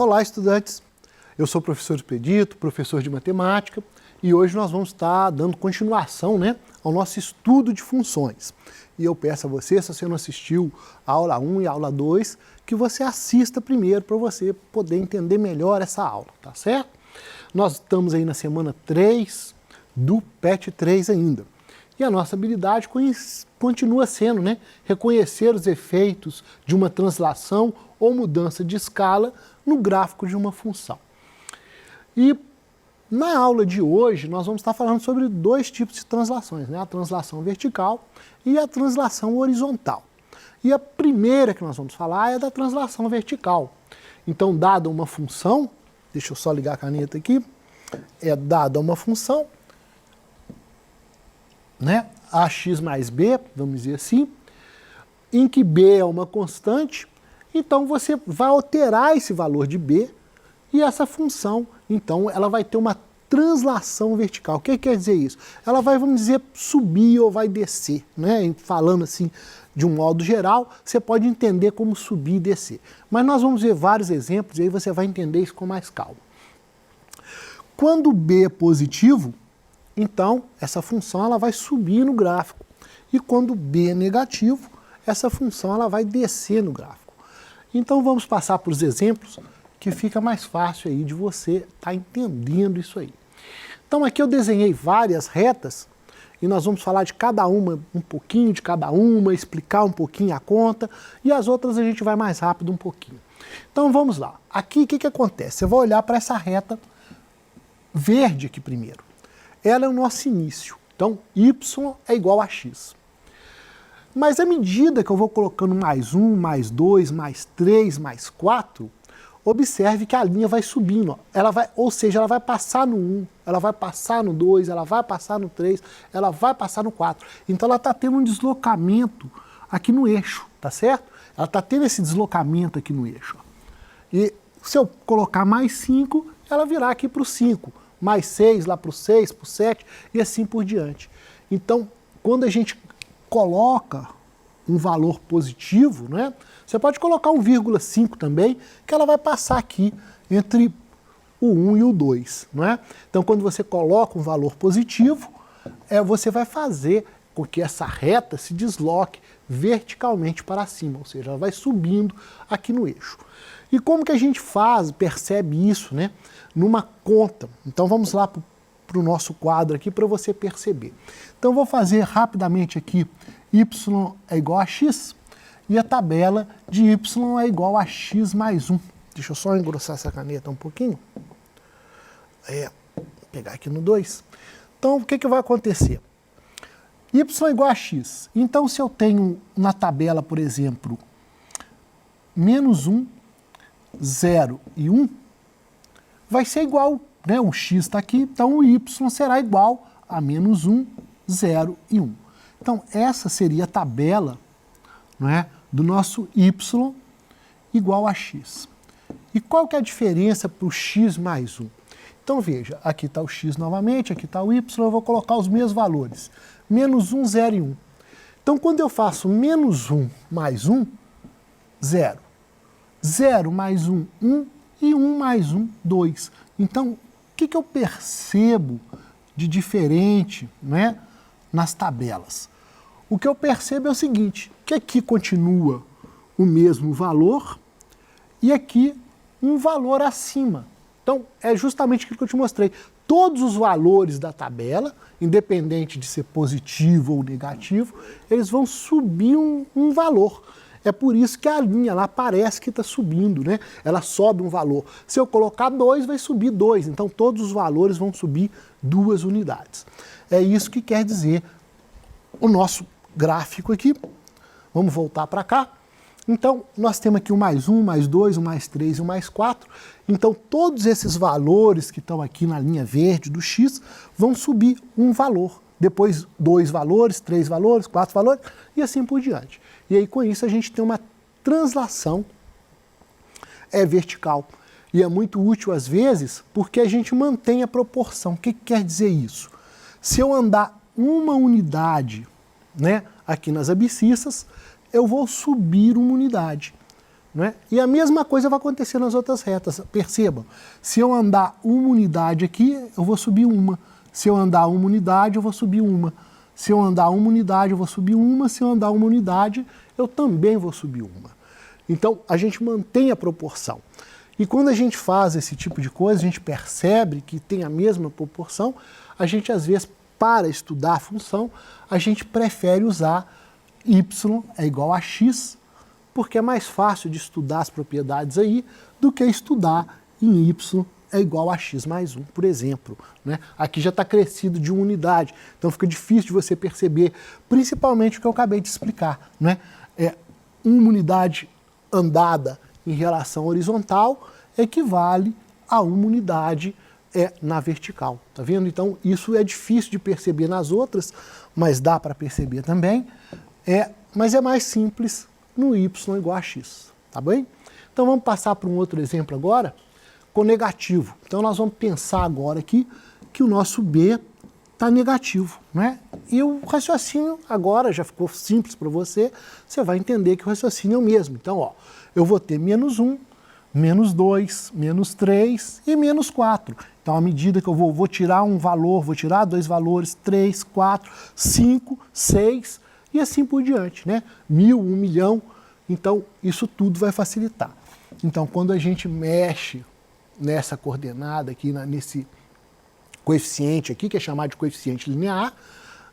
Olá, estudantes! Eu sou o professor Expedito, professor de matemática, e hoje nós vamos estar dando continuação, ao nosso estudo de funções. E eu peço a você, se você não assistiu a aula 1 e a aula 2, que você assista primeiro para você poder entender melhor essa aula, tá certo? Nós estamos aí na semana 3 do PET 3 ainda. E a nossa habilidade continua sendo, reconhecer os efeitos de uma translação ou mudança de escala no gráfico de uma função. E na aula de hoje nós vamos estar falando sobre dois tipos de translações, a translação vertical e a translação horizontal. E a primeira que nós vamos falar é da translação vertical. Então, dada uma função, deixa eu só ligar a caneta aqui, é dada uma função, ax mais b, vamos dizer assim, em que b é uma constante, então você vai alterar esse valor de b e essa função, então, ela vai ter uma translação vertical. O que quer dizer isso? Ela vai, vamos dizer, subir ou vai descer, Falando assim, de um modo geral, você pode entender como subir e descer. Mas nós vamos ver vários exemplos e aí você vai entender isso com mais calma. Quando b é positivo, então, essa função ela vai subir no gráfico. E quando b é negativo, essa função ela vai descer no gráfico. Então, vamos passar para os exemplos, que fica mais fácil aí de você estar entendendo isso aí. Então, aqui eu desenhei várias retas, e nós vamos falar de cada uma, um pouquinho de cada uma, explicar um pouquinho a conta, e as outras a gente vai mais rápido um pouquinho. Então, vamos lá. Aqui, o que acontece? Você vai olhar para essa reta verde aqui primeiro. Ela é o nosso início. Então, y é igual a x. Mas à medida que eu vou colocando mais 1, mais 2, mais 3, mais 4, observe que a linha vai subindo. Ou seja, ela vai passar no 1, ela vai passar no 2, ela vai passar no 3, ela vai passar no 4. Então, ela está tendo um deslocamento aqui no eixo, tá certo? Ela está tendo esse deslocamento aqui no eixo. E se eu colocar mais 5, ela virá aqui para o 5. Mais 6 lá para o 6, para o 7 e assim por diante. Então, quando a gente coloca um valor positivo, você pode colocar 1,5 também, que ela vai passar aqui entre o 1 e o 2. Então, quando você coloca um valor positivo, você vai fazer com que essa reta se desloque verticalmente para cima, ou seja, ela vai subindo aqui no eixo. E como que a gente percebe isso, numa conta? Então vamos lá para o nosso quadro aqui para você perceber. Então eu vou fazer rapidamente aqui, y é igual a x, e a tabela de y é igual a x mais 1. Deixa eu só engrossar essa caneta um pouquinho. Vou pegar aqui no 2. Então o que vai acontecer? Y é igual a x. Então se eu tenho na tabela, por exemplo, menos 1, 0 e 1, vai ser igual, o x está aqui, então o y será igual a menos 1, 0 e 1. Então, essa seria a tabela do nosso y igual a x. E qual que é a diferença para o x mais 1? Então, veja, aqui está o x novamente, aqui está o y, eu vou colocar os mesmos valores. Menos 1, 0 e 1. Então, quando eu faço menos 1 mais 1, 0. 0 mais 1, 1, e 1 mais 1, 2. Então, o que eu percebo de diferente nas tabelas? O que eu percebo é o seguinte, que aqui continua o mesmo valor e aqui um valor acima. Então, é justamente aquilo que eu te mostrei. Todos os valores da tabela, independente de ser positivo ou negativo, eles vão subir um valor. É por isso que a linha lá parece que está subindo, Ela sobe um valor. Se eu colocar 2, vai subir 2. Então, todos os valores vão subir 2 unidades. É isso que quer dizer o nosso gráfico aqui. Vamos voltar para cá. Então, nós temos aqui o mais 1, mais 2, o mais 3 e o mais 4. Então, todos esses valores que estão aqui na linha verde do x vão subir um valor. Depois 2 valores, 3 valores, 4 valores e assim por diante. E aí com isso a gente tem uma translação vertical. E é muito útil às vezes porque a gente mantém a proporção. O que quer dizer isso? Se eu andar uma unidade aqui nas abscissas, eu vou subir uma unidade. não é? E a mesma coisa vai acontecer nas outras retas. Percebam, se eu andar uma unidade aqui, eu vou subir uma. Se eu andar uma unidade, eu vou subir uma. Se eu andar uma unidade, eu vou subir uma. Se eu andar uma unidade, eu também vou subir uma. Então, a gente mantém a proporção. E quando a gente faz esse tipo de coisa, a gente percebe que tem a mesma proporção, a gente, às vezes, para estudar a função, a gente prefere usar y é igual a x, porque é mais fácil de estudar as propriedades aí do que estudar em y é igual a x mais 1, por exemplo, né? Aqui já está crescido de uma unidade, então fica difícil de você perceber, principalmente o que eu acabei de explicar, né? Uma unidade andada em relação horizontal equivale a uma unidade na vertical, tá vendo? Então isso é difícil de perceber nas outras, mas dá para perceber também, mas é mais simples no y igual a x, tá bem? Então vamos passar para um outro exemplo agora, com negativo. Então nós vamos pensar agora aqui que o nosso b está negativo, né? E o raciocínio agora já ficou simples para você, você vai entender que o raciocínio é o mesmo. Então, ó, eu vou ter menos 1, menos 2, menos 3 e menos 4. Então, à medida que eu vou tirar um valor, vou tirar dois valores, 3, 4, 5, 6 e assim por diante, né? 1000, 1 milhão. Então, isso tudo vai facilitar. Então, quando a gente mexe nessa coordenada aqui, nesse coeficiente aqui, que é chamado de coeficiente linear,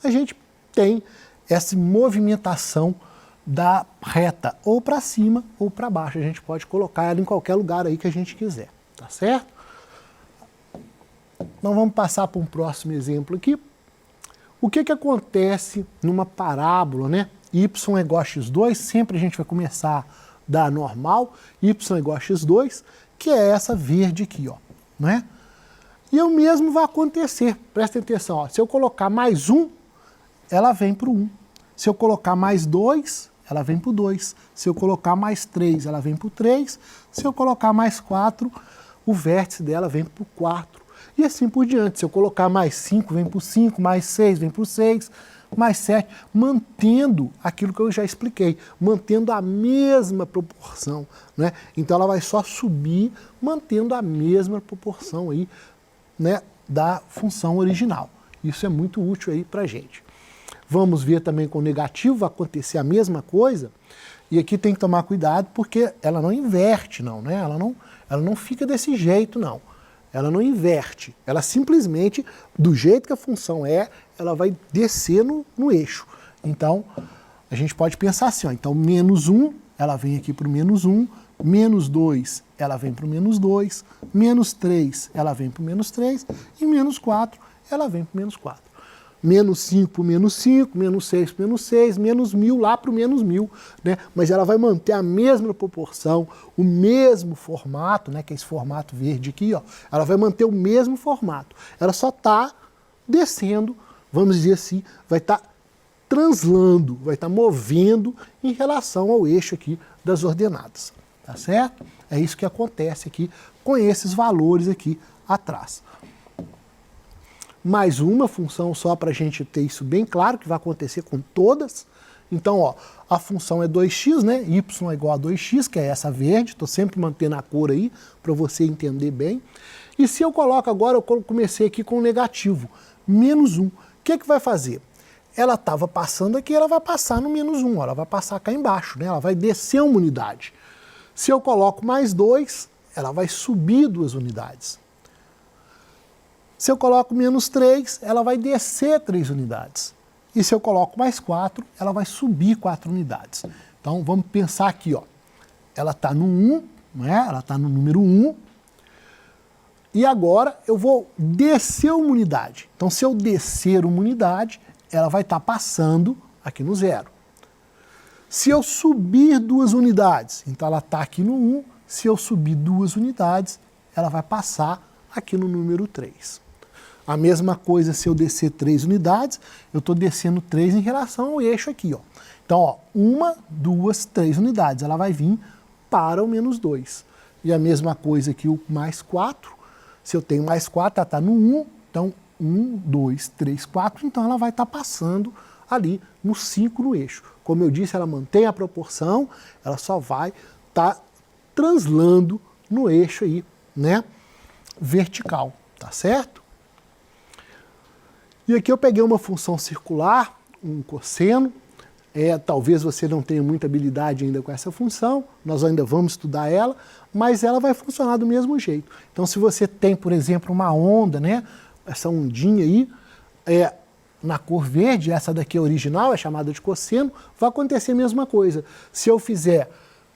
a gente tem essa movimentação da reta ou para cima ou para baixo. A gente pode colocar ela em qualquer lugar aí que a gente quiser, tá certo? Então vamos passar para um próximo exemplo aqui. O que acontece numa parábola, né? Y é igual a x2, sempre a gente vai começar da normal, y é igual a x2, que é essa verde aqui, ó, não é? E o mesmo vai acontecer, presta atenção, ó, se eu colocar mais 1, ela vem para o 1. Se eu colocar mais 2, ela vem para o 2. Se eu colocar mais 3, ela vem para o 3. Se eu colocar mais 4, o vértice dela vem para o 4. E assim por diante. Se eu colocar mais 5, vem para o 5, mais 6, vem para o 6, mais 7, mantendo aquilo que eu já expliquei, mantendo a mesma proporção, né? Então ela vai só subir, mantendo a mesma proporção aí, né, da função original. Isso é muito útil aí para a gente. Vamos ver também com o negativo, vai acontecer a mesma coisa, e aqui tem que tomar cuidado porque ela não inverte, não, né? Ela não fica desse jeito, não. Ela não inverte, ela simplesmente, do jeito que a função ela vai descer no eixo. Então, a gente pode pensar assim, ó, então menos 1, ela vem aqui para o menos 1, menos 2, ela vem para o menos 2, menos 3, ela vem para o menos 3, e menos 4, ela vem para o menos 4. Menos 5 para o menos 5, menos 6 para o menos 6, menos 1000 lá para o menos 1000, né? Mas ela vai manter a mesma proporção, o mesmo formato, né? Que é esse formato verde aqui, ó. Ela vai manter o mesmo formato. Ela só está descendo, vamos dizer assim, vai estar translando, vai estar movendo em relação ao eixo aqui das ordenadas, tá certo? É isso que acontece aqui com esses valores aqui atrás. Mais uma função só para a gente ter isso bem claro, que vai acontecer com todas. Então, ó, a função é 2x, né? Y é igual a 2x, que é essa verde. Estou sempre mantendo a cor aí, para você entender bem. E se eu coloco agora, eu comecei aqui com o negativo, menos 1. O que vai fazer? Ela estava passando aqui, ela vai passar no menos 1, ela vai passar cá embaixo, né? Ela vai descer uma unidade. Se eu coloco mais 2, ela vai subir 2 unidades. Se eu coloco menos 3, ela vai descer 3 unidades. E se eu coloco mais 4, ela vai subir 4 unidades. Então vamos pensar aqui, ó. Ela está no 1, né? Ela está no número 1. E agora eu vou descer uma unidade. Então se eu descer uma unidade, ela vai estar passando aqui no 0. Se eu subir 2 unidades, então ela está aqui no 1. Se eu subir 2 unidades, ela vai passar aqui no número 3. A mesma coisa se eu descer 3 unidades, eu estou descendo 3 em relação ao eixo aqui, ó. Então, ó, 1, 2, 3 unidades, ela vai vir para o menos 2. E a mesma coisa aqui o mais 4, se eu tenho mais 4, ela está no 1, então 1, 2, 3, 4, então ela vai estar passando ali no 5 no eixo. Como eu disse, ela mantém a proporção, ela só vai estar translando no eixo aí, né, vertical, tá certo? E aqui eu peguei uma função circular, um cosseno. Talvez você não tenha muita habilidade ainda com essa função, nós ainda vamos estudar ela, mas ela vai funcionar do mesmo jeito. Então, se você tem, por exemplo, uma onda, né, essa ondinha aí, na cor verde, essa daqui é original, é chamada de cosseno, vai acontecer a mesma coisa. Se eu fizer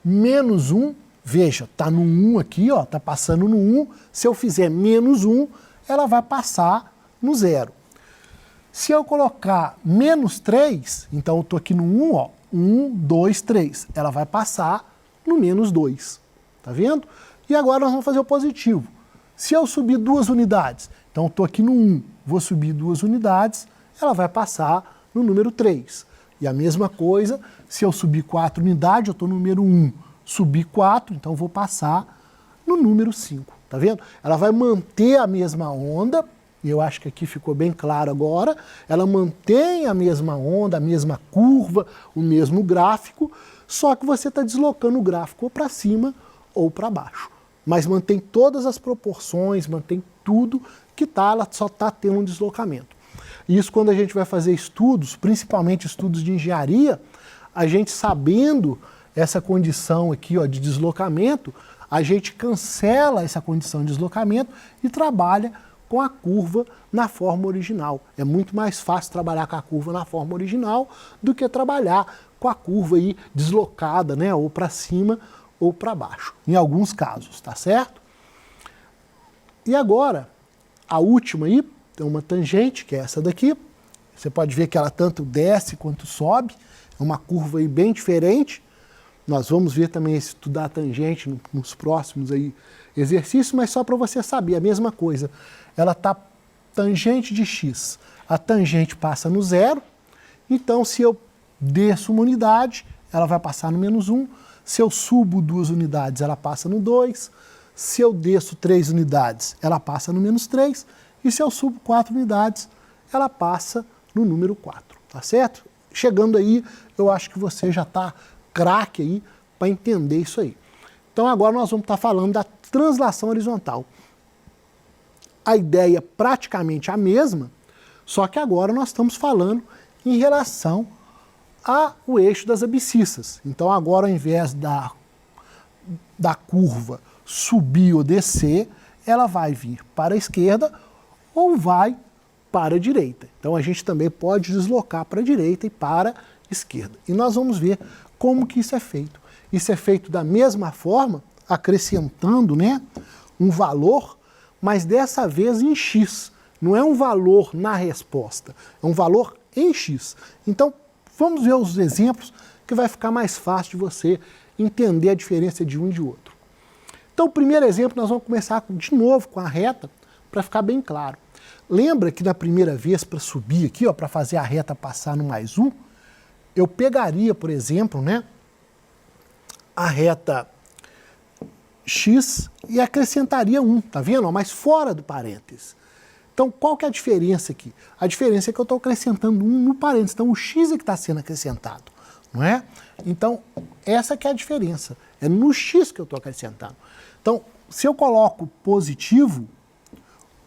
menos 1, veja, está no 1 aqui, está passando no 1, se eu fizer menos 1, ela vai passar no 0. Se eu colocar menos 3, então eu estou aqui no 1, 1, 2, 3. Ela vai passar no menos 2. Tá vendo? E agora nós vamos fazer o positivo. Se eu subir 2 unidades, então eu estou aqui no 1, vou subir 2 unidades, ela vai passar no número 3. E a mesma coisa, se eu subir 4 unidades, eu estou no número 1, subir 4, então eu vou passar no número 5. Tá vendo? Ela vai manter a mesma onda, e eu acho que aqui ficou bem claro agora, ela mantém a mesma onda, a mesma curva, o mesmo gráfico, só que você está deslocando o gráfico ou para cima ou para baixo. Mas mantém todas as proporções, mantém tudo que está, ela só está tendo um deslocamento. E isso quando a gente vai fazer estudos, principalmente estudos de engenharia, a gente sabendo essa condição aqui de deslocamento, a gente cancela essa condição de deslocamento e trabalha com a curva na forma original. É muito mais fácil trabalhar com a curva na forma original do que trabalhar com a curva aí deslocada, né, ou para cima ou para baixo, em alguns casos, tá certo? E agora, a última aí, tem uma tangente, que é essa daqui. Você pode ver que ela tanto desce quanto sobe, é uma curva aí bem diferente. Nós vamos ver também estudar a tangente nos próximos aí exercícios, mas só para você saber, a mesma coisa. Ela está tangente de x, a tangente passa no 0, então se eu desço uma unidade, ela vai passar no menos 1, se eu subo 2 unidades, ela passa no 2, se eu desço 3 unidades, ela passa no menos 3, e se eu subo 4 unidades, ela passa no número 4, tá certo? Chegando aí, eu acho que você já está craque aí para entender isso aí. Então agora nós vamos estar falando da translação horizontal. A ideia é praticamente a mesma, só que agora nós estamos falando em relação ao eixo das abscissas. Então agora, ao invés da curva subir ou descer, ela vai vir para a esquerda ou vai para a direita. Então a gente também pode deslocar para a direita e para a esquerda. E nós vamos ver como que isso é feito. Isso é feito da mesma forma, acrescentando, né, um valor, mas dessa vez em x. Não é um valor na resposta, é um valor em x. Então, vamos ver os exemplos que vai ficar mais fácil de você entender a diferença de um e de outro. Então, o primeiro exemplo, nós vamos começar de novo com a reta, para ficar bem claro. Lembra que na primeira vez, para subir aqui, para fazer a reta passar no mais 1, eu pegaria, por exemplo, né, a reta x e acrescentaria 1, tá vendo? Mas fora do parênteses. Então, qual que é a diferença aqui? A diferença é que eu estou acrescentando 1 no parênteses. Então, o x é que está sendo acrescentado, não é? Então, essa que é a diferença. É no x que eu estou acrescentando. Então, se eu coloco positivo,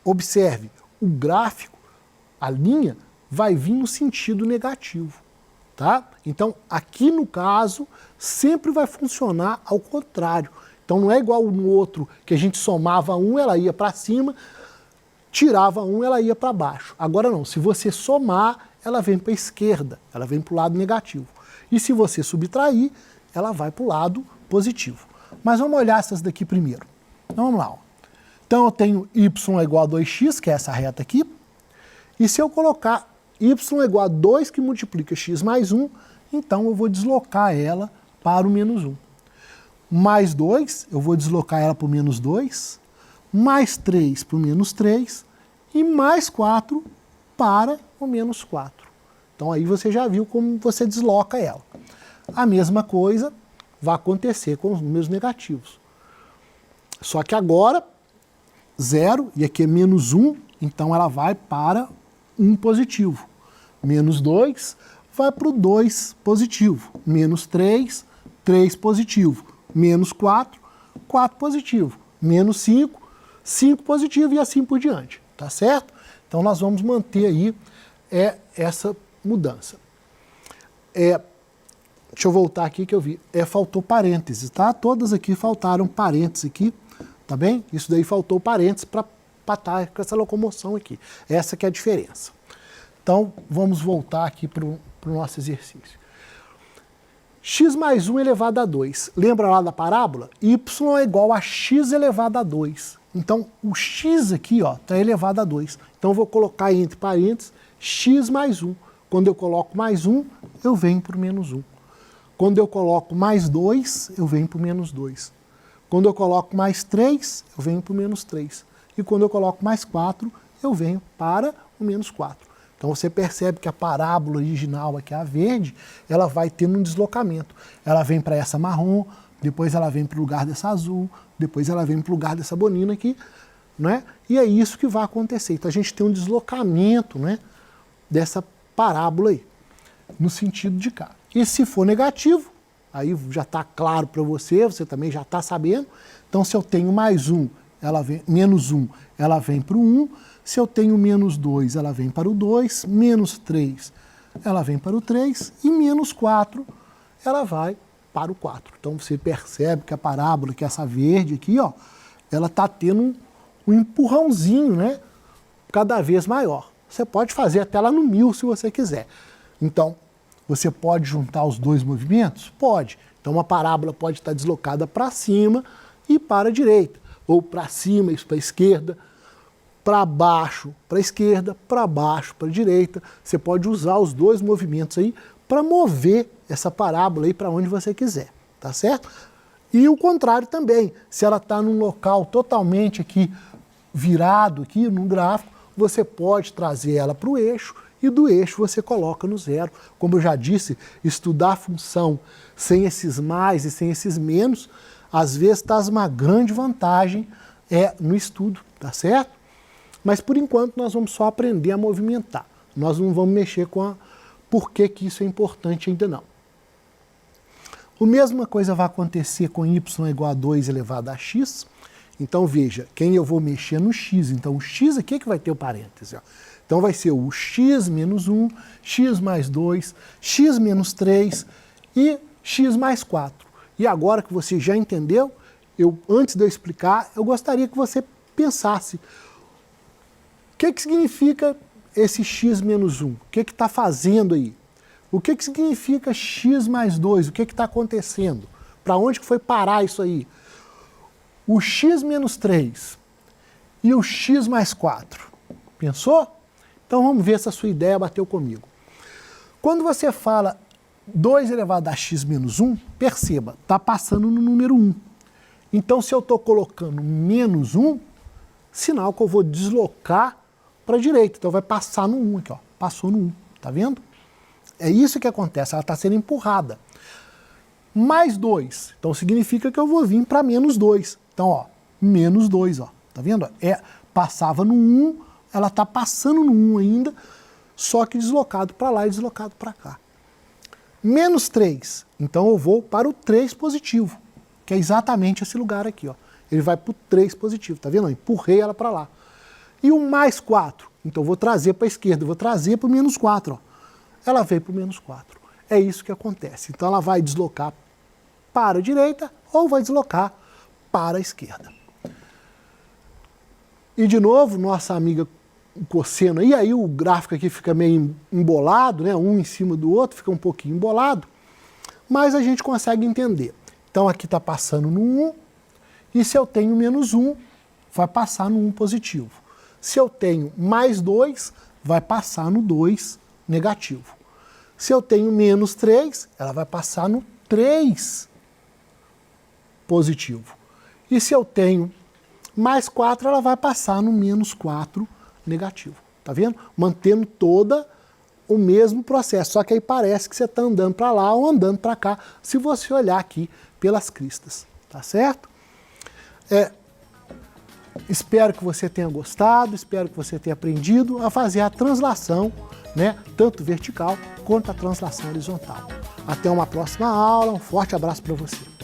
observe, o gráfico, a linha, vai vir no sentido negativo, tá? Então, aqui no caso, sempre vai funcionar ao contrário. Então não é igual no outro, que a gente somava 1, ela ia para cima, tirava 1, ela ia para baixo. Agora não, se você somar, ela vem para a esquerda, ela vem para o lado negativo. E se você subtrair, ela vai para o lado positivo. Mas vamos olhar essas daqui primeiro. Então vamos lá. Ó. Então eu tenho y é igual a 2x, que é essa reta aqui, e se eu colocar y é igual a 2 que multiplica x mais 1, então eu vou deslocar ela para o menos 1. Mais 2, eu vou deslocar ela para o menos 2, mais 3 para o menos 3 e mais 4 para o menos 4. Então aí você já viu como você desloca ela. A mesma coisa vai acontecer com os números negativos. Só que agora, 0, e aqui é menos 1, então ela vai para 1 positivo. Menos 2 vai para o 2 positivo. Menos 3, 3 positivo. Menos 4, 4 positivo. Menos 5, 5 positivo e assim por diante, tá certo? Então nós vamos manter aí essa mudança. Deixa eu voltar aqui que eu vi. Faltou parênteses, tá? Todas aqui faltaram parênteses aqui, tá bem? Isso daí faltou parênteses para estar com essa locomoção aqui. Essa que é a diferença. Então, vamos voltar aqui para o nosso exercício. X mais 1 elevado a 2. Lembra lá da parábola? Y é igual a x elevado a 2. Então, o x aqui está elevado a 2. Então, eu vou colocar entre parênteses x mais 1. Quando eu coloco mais 1, eu venho para o menos 1. Quando eu coloco mais 2, eu venho para o menos 2. Quando eu coloco mais 3, eu venho para o menos 3. E quando eu coloco mais 4, eu venho para o menos 4. Então você percebe que a parábola original aqui, a verde, ela vai tendo um deslocamento. Ela vem para essa marrom, depois ela vem para o lugar dessa azul, depois ela vem para o lugar dessa bonina aqui, né? E é isso que vai acontecer. Então a gente tem um deslocamento, né, dessa parábola aí, no sentido de cá. E se for negativo, aí já está claro para você, você também já está sabendo. Então se eu tenho mais 1, menos 1, ela vem para o 1. Se eu tenho menos 2, ela vem para o 2, menos 3, ela vem para o 3, e menos 4, ela vai para o 4. Então você percebe que a parábola, que essa verde aqui, ela está tendo um empurrãozinho, né, cada vez maior. Você pode fazer até lá no 1000 se você quiser. Então, você pode juntar os dois movimentos? Pode. Então uma parábola pode estar deslocada para cima e para a direita, ou para cima e para a esquerda, para baixo, para a esquerda, para baixo, para a direita. Você pode usar os dois movimentos aí para mover essa parábola aí para onde você quiser, tá certo? E o contrário também, se ela está num local totalmente aqui virado aqui no gráfico, você pode trazer ela para o eixo e do eixo você coloca no zero. Como eu já disse, estudar a função sem esses mais e sem esses menos, às vezes traz uma grande vantagem no estudo, tá certo? Mas, por enquanto, nós vamos só aprender a movimentar. Nós não vamos mexer com por que isso é importante ainda não. A mesma coisa vai acontecer com y igual a 2 elevado a x. Então, veja, quem eu vou mexer no x. Então, o x aqui é que vai ter o parêntese. Então, vai ser o x menos 1, x mais 2, x menos 3 e x mais 4. E agora que você já entendeu, antes de eu explicar, eu gostaria que você pensasse: o que significa esse x menos 1? O que está fazendo aí? O que significa x mais 2? O que está acontecendo? Para onde que foi parar isso aí? O x menos 3 e o x mais 4. Pensou? Então vamos ver se a sua ideia bateu comigo. Quando você fala 2 elevado a x menos 1, perceba, está passando no número 1. Então se eu estou colocando menos 1, sinal que eu vou deslocar para a direita. Então vai passar no 1 aqui, passou no 1, tá vendo? É isso que acontece, ela está sendo empurrada. Mais 2, então significa que eu vou vir para menos 2. Então, menos 2, tá vendo? Passava no 1, ela está passando no 1 ainda, só que deslocado para lá e deslocado para cá. Menos 3, então eu vou para o 3 positivo, que é exatamente esse lugar aqui, Ele vai para o 3 positivo, tá vendo? Eu empurrei ela para lá. E o mais 4, então eu vou trazer para a esquerda, eu vou trazer para o menos 4, Ela veio para o menos 4. É isso que acontece. Então ela vai deslocar para a direita ou vai deslocar para a esquerda. E de novo, nossa amiga cosseno aí o gráfico aqui fica meio embolado, né? Um em cima do outro, fica um pouquinho embolado, mas a gente consegue entender. Então aqui está passando no 1, e se eu tenho menos 1, vai passar no 1 positivo. Se eu tenho mais 2, vai passar no 2 negativo. Se eu tenho menos 3, ela vai passar no 3 positivo. E se eu tenho mais 4, ela vai passar no menos 4 negativo. Tá vendo? Mantendo toda o mesmo processo. Só que aí parece que você está andando para lá ou andando para cá, se você olhar aqui pelas cristas. Tá certo? Espero que você tenha gostado, espero que você tenha aprendido a fazer a translação, né, tanto vertical quanto a translação horizontal. Até uma próxima aula, um forte abraço para você.